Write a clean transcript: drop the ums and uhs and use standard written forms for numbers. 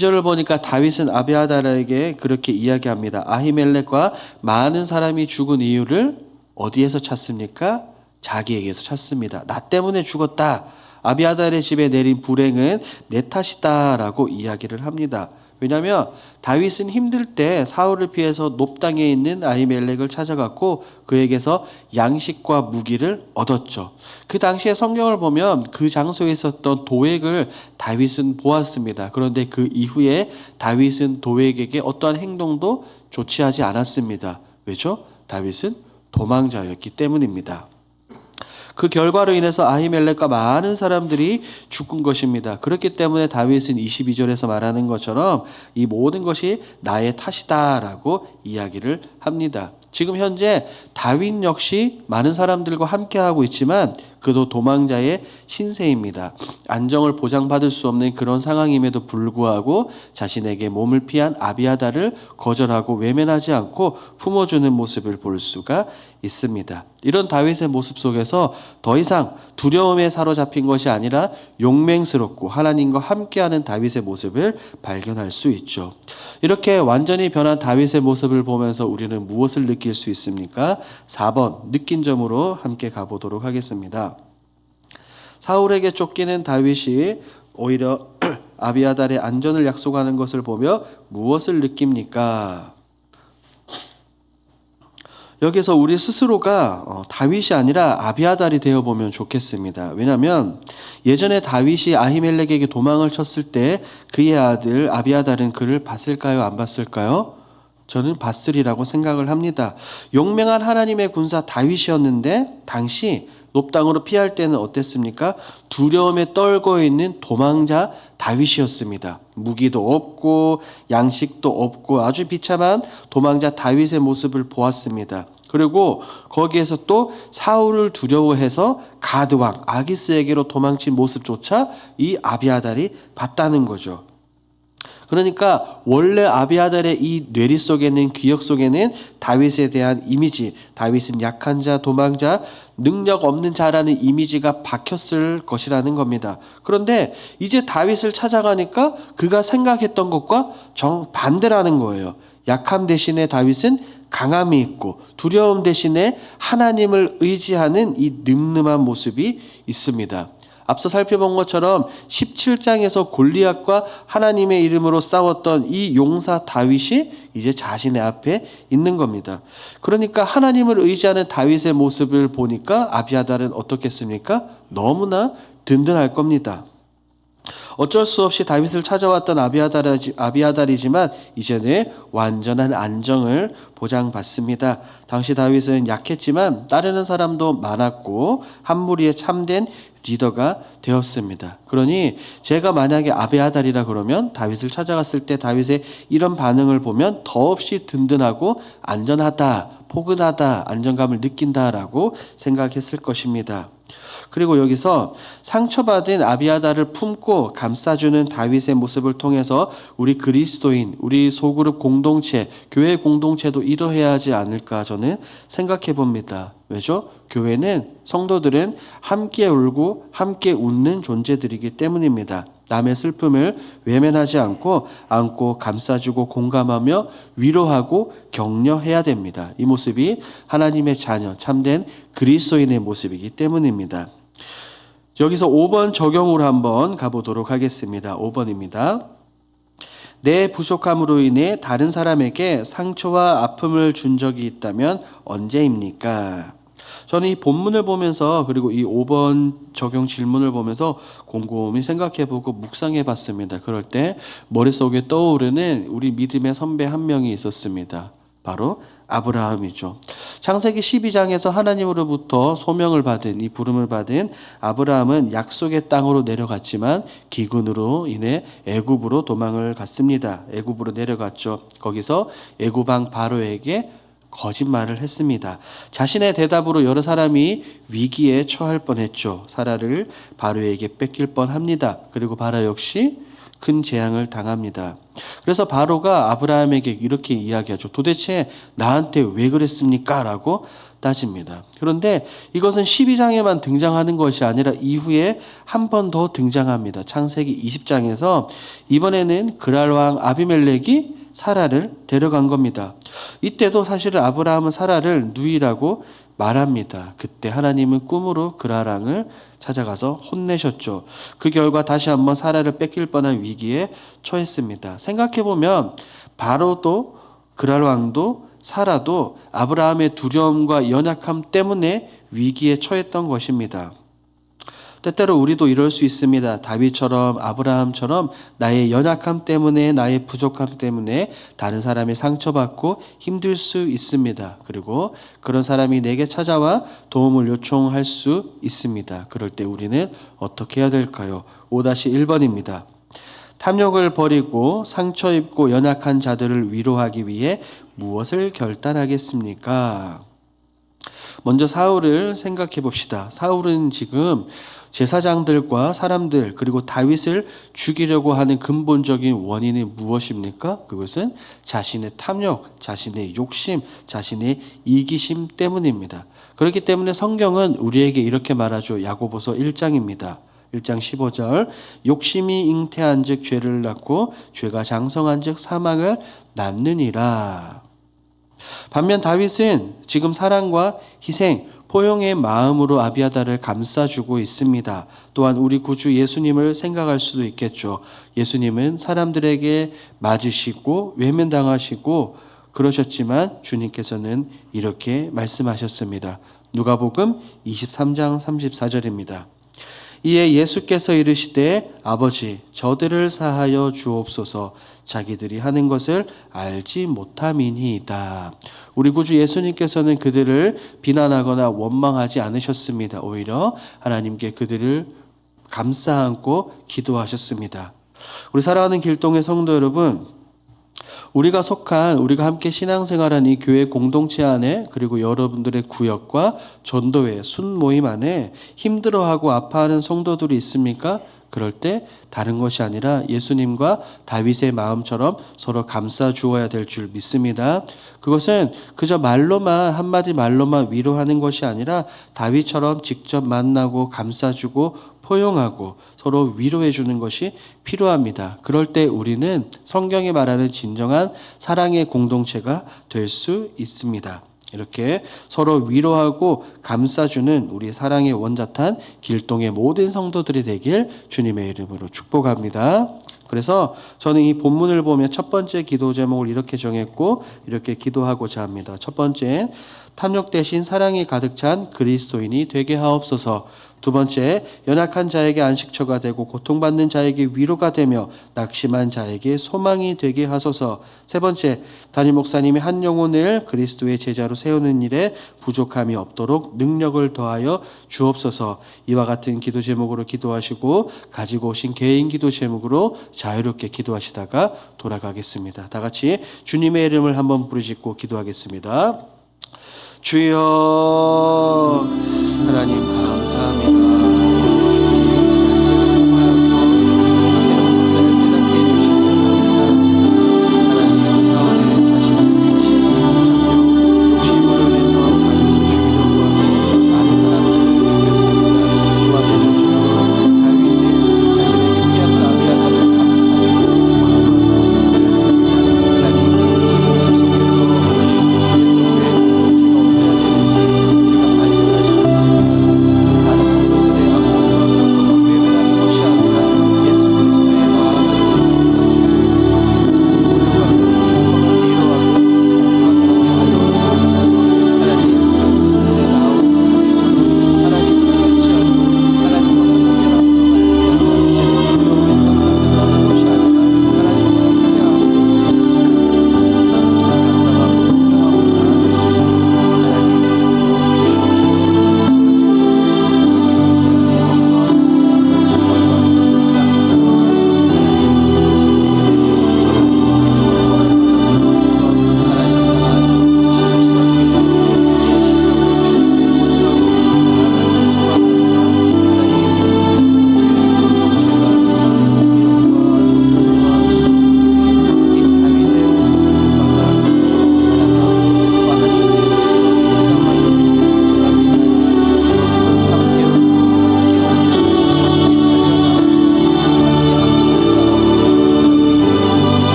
절을 보니까 다윗은 아비아달에게 그렇게 이야기합니다. 아히멜렉과 많은 사람이 죽은 이유를 어디에서 찾습니까? 자기에게서 찾습니다. 나 때문에 죽었다. 아비아달의 집에 내린 불행은 내 탓이다라고 이야기를 합니다. 왜냐하면 다윗은 힘들 때 사울을 피해서 높당에 있는 아히멜렉을 찾아갔고 그에게서 양식과 무기를 얻었죠. 그 당시에 성경을 보면 그 장소에 있었던 도액을 다윗은 보았습니다. 그런데 그 이후에 다윗은 도액에게 어떠한 행동도 조치하지 않았습니다. 왜죠? 다윗은 도망자였기 때문입니다. 그 결과로 인해서 아히멜렉과 많은 사람들이 죽은 것입니다. 그렇기 때문에 다윗은 22절에서 말하는 것처럼 이 모든 것이 나의 탓이다라고 이야기를 합니다. 지금 현재 다윗 역시 많은 사람들과 함께하고 있지만 그도 도망자의 신세입니다. 안정을 보장받을 수 없는 그런 상황임에도 불구하고 자신에게 몸을 피한 아비아달을 거절하고 외면하지 않고 품어주는 모습을 볼 수가 있습니다. 이런 다윗의 모습 속에서 더 이상 두려움에 사로잡힌 것이 아니라 용맹스럽고 하나님과 함께하는 다윗의 모습을 발견할 수 있죠. 이렇게 완전히 변한 다윗의 모습을 보면서 우리는 무엇을 느낄 수 있습니까? 4번 느낀 점으로 함께 가보도록 하겠습니다. 사울에게 쫓기는 다윗이 오히려 아비아달의 안전을 약속하는 것을 보며 무엇을 느낍니까? 여기서 우리 스스로가 다윗이 아니라 아비아달이 되어보면 좋겠습니다. 왜냐하면 예전에 다윗이 아히멜렉에게 도망을 쳤을 때 그의 아들 아비아달은 그를 봤을까요? 안 봤을까요? 저는 봤으리라고 생각을 합니다. 용맹한 하나님의 군사 다윗이었는데 당시 높당으로 피할 때는 어땠습니까? 두려움에 떨고 있는 도망자 다윗이었습니다. 무기도 없고 양식도 없고 아주 비참한 도망자 다윗의 모습을 보았습니다. 그리고 거기에서 또 사울을 두려워해서 가드 왕 아기스에게로 도망친 모습조차 이 아비아달이 봤다는 거죠. 그러니까 원래 아비아달의 이 뇌리 속에는 기억 속에는 다윗에 대한 이미지, 다윗은 약한 자, 도망자, 능력 없는 자라는 이미지가 박혔을 것이라는 겁니다. 그런데 이제 다윗을 찾아가니까 그가 생각했던 것과 정반대라는 거예요. 약함 대신에 다윗은 강함이 있고 두려움 대신에 하나님을 의지하는 이 늠름한 모습이 있습니다. 앞서 살펴본 것처럼 17장에서 골리앗과 하나님의 이름으로 싸웠던 이 용사 다윗이 이제 자신의 앞에 있는 겁니다. 그러니까 하나님을 의지하는 다윗의 모습을 보니까 아비아달은 어떻겠습니까? 너무나 든든할 겁니다. 어쩔 수 없이 다윗을 찾아왔던 아비아달이지만 이제는 완전한 안정을 보장받습니다. 당시 다윗은 약했지만 따르는 사람도 많았고 한 무리의 참된 리더가 되었습니다. 그러니 제가 만약에 아비아달이라 그러면 다윗을 찾아갔을 때 다윗의 이런 반응을 보면 더없이 든든하고 안전하다, 포근하다, 안정감을 느낀다라고 생각했을 것입니다. 그리고 여기서 상처받은 아비아달을 품고 감싸주는 다윗의 모습을 통해서 우리 그리스도인, 우리 소그룹 공동체, 교회 공동체도 이러해야 하지 않을까 저는 생각해 봅니다. 왜죠? 교회는 성도들은 함께 울고 함께 웃는 존재들이기 때문입니다. 남의 슬픔을 외면하지 않고 안고 감싸주고 공감하며 위로하고 격려해야 됩니다. 이 모습이 하나님의 자녀, 참된 그리스도인의 모습이기 때문입니다. 여기서 5번 적용으로 한번 가보도록 하겠습니다. 5번입니다. 내 부족함으로 인해 다른 사람에게 상처와 아픔을 준 적이 있다면 언제입니까? 저는 이 본문을 보면서 그리고 이 5번 적용 질문을 보면서 곰곰이 생각해보고 묵상해봤습니다. 그럴 때 머릿속에 떠오르는 우리 믿음의 선배 한 명이 있었습니다. 바로 아브라함이죠. 창세기 12장에서 하나님으로부터 소명을 받은 이 부름을 받은 아브라함은 약속의 땅으로 내려갔지만 기근으로 인해 애굽으로 도망을 갔습니다. 애굽으로 내려갔죠. 거기서 애굽 왕 바로에게 거짓말을 했습니다. 자신의 대답으로 여러 사람이 위기에 처할 뻔했죠. 사라를 바로에게 뺏길 뻔합니다. 그리고 바로 역시 큰 재앙을 당합니다. 그래서 바로가 아브라함에게 이렇게 이야기하죠. 도대체 나한테 왜 그랬습니까? 라고 따집니다. 그런데 이것은 12장에만 등장하는 것이 아니라 이후에 한 번 더 등장합니다. 창세기 20장에서 이번에는 그랄 왕 아비멜렉이 사라를 데려간 겁니다. 이때도 사실은 아브라함은 사라를 누이라고 말합니다. 그때 하나님은 꿈으로 그랄 왕을 찾아가서 혼내셨죠. 그 결과 다시 한번 사라를 뺏길 뻔한 위기에 처했습니다. 생각해보면 바로도 그랄 왕도 사라도 아브라함의 두려움과 연약함 때문에 위기에 처했던 것입니다. 때때로 우리도 이럴 수 있습니다. 다윗처럼 아브라함처럼 나의 연약함 때문에 나의 부족함 때문에 다른 사람이 상처받고 힘들 수 있습니다. 그리고 그런 사람이 내게 찾아와 도움을 요청할 수 있습니다. 그럴 때 우리는 어떻게 해야 될까요? 5-1번입니다. 탐욕을 버리고 상처 입고 연약한 자들을 위로하기 위해 무엇을 결단하겠습니까? 먼저 사울을 생각해 봅시다. 사울은 지금 제사장들과 사람들 그리고 다윗을 죽이려고 하는 근본적인 원인이 무엇입니까? 그것은 자신의 탐욕, 자신의 욕심, 자신의 이기심 때문입니다. 그렇기 때문에 성경은 우리에게 이렇게 말하죠. 야고보서 1장입니다. 1장 15절 욕심이 잉태한 즉 죄를 낳고 죄가 장성한 즉 사망을 낳느니라. 반면 다윗은 지금 사랑과 희생, 포용의 마음으로 아비아달을 감싸주고 있습니다. 또한 우리 구주 예수님을 생각할 수도 있겠죠. 예수님은 사람들에게 맞으시고 외면당하시고 그러셨지만 주님께서는 이렇게 말씀하셨습니다. 누가복음 23장 34절입니다. 이에 예수께서 이르시되 아버지 저들을 사하여 주옵소서 자기들이 하는 것을 알지 못함이니이다. 우리 구주 예수님께서는 그들을 비난하거나 원망하지 않으셨습니다. 오히려 하나님께 그들을 감싸 안고 기도하셨습니다. 우리 사랑하는 길동의 성도 여러분, 우리가 함께 신앙생활한 이 교회 공동체 안에 그리고 여러분들의 구역과 전도회, 순모임 안에 힘들어하고 아파하는 성도들이 있습니까? 그럴 때 다른 것이 아니라 예수님과 다윗의 마음처럼 서로 감싸 주어야 될 줄 믿습니다. 그것은 그저 한마디 말로만 위로하는 것이 아니라 다윗처럼 직접 만나고 감싸주고 포용하고 서로 위로해 주는 것이 필요합니다. 그럴 때 우리는 성경이 말하는 진정한 사랑의 공동체가 될 수 있습니다. 이렇게 서로 위로하고 감싸주는 우리 사랑의 원자탄 길동의 모든 성도들이 되길 주님의 이름으로 축복합니다. 그래서 저는 이 본문을 보며 첫 번째 기도 제목을 이렇게 정했고 이렇게 기도하고자 합니다. 첫 번째는 탐욕 대신 사랑이 가득 찬 그리스도인이 되게 하옵소서. 두 번째, 연약한 자에게 안식처가 되고 고통받는 자에게 위로가 되며 낙심한 자에게 소망이 되게 하소서. 세 번째, 담임 목사님이 한 영혼을 그리스도의 제자로 세우는 일에 부족함이 없도록 능력을 더하여 주옵소서. 이와 같은 기도 제목으로 기도하시고 가지고 오신 개인 기도 제목으로 자유롭게 기도하시다가 돌아가겠습니다. 다 같이 주님의 이름을 한번 부르짖고 기도하겠습니다. 주여, 하나님 감사합니다.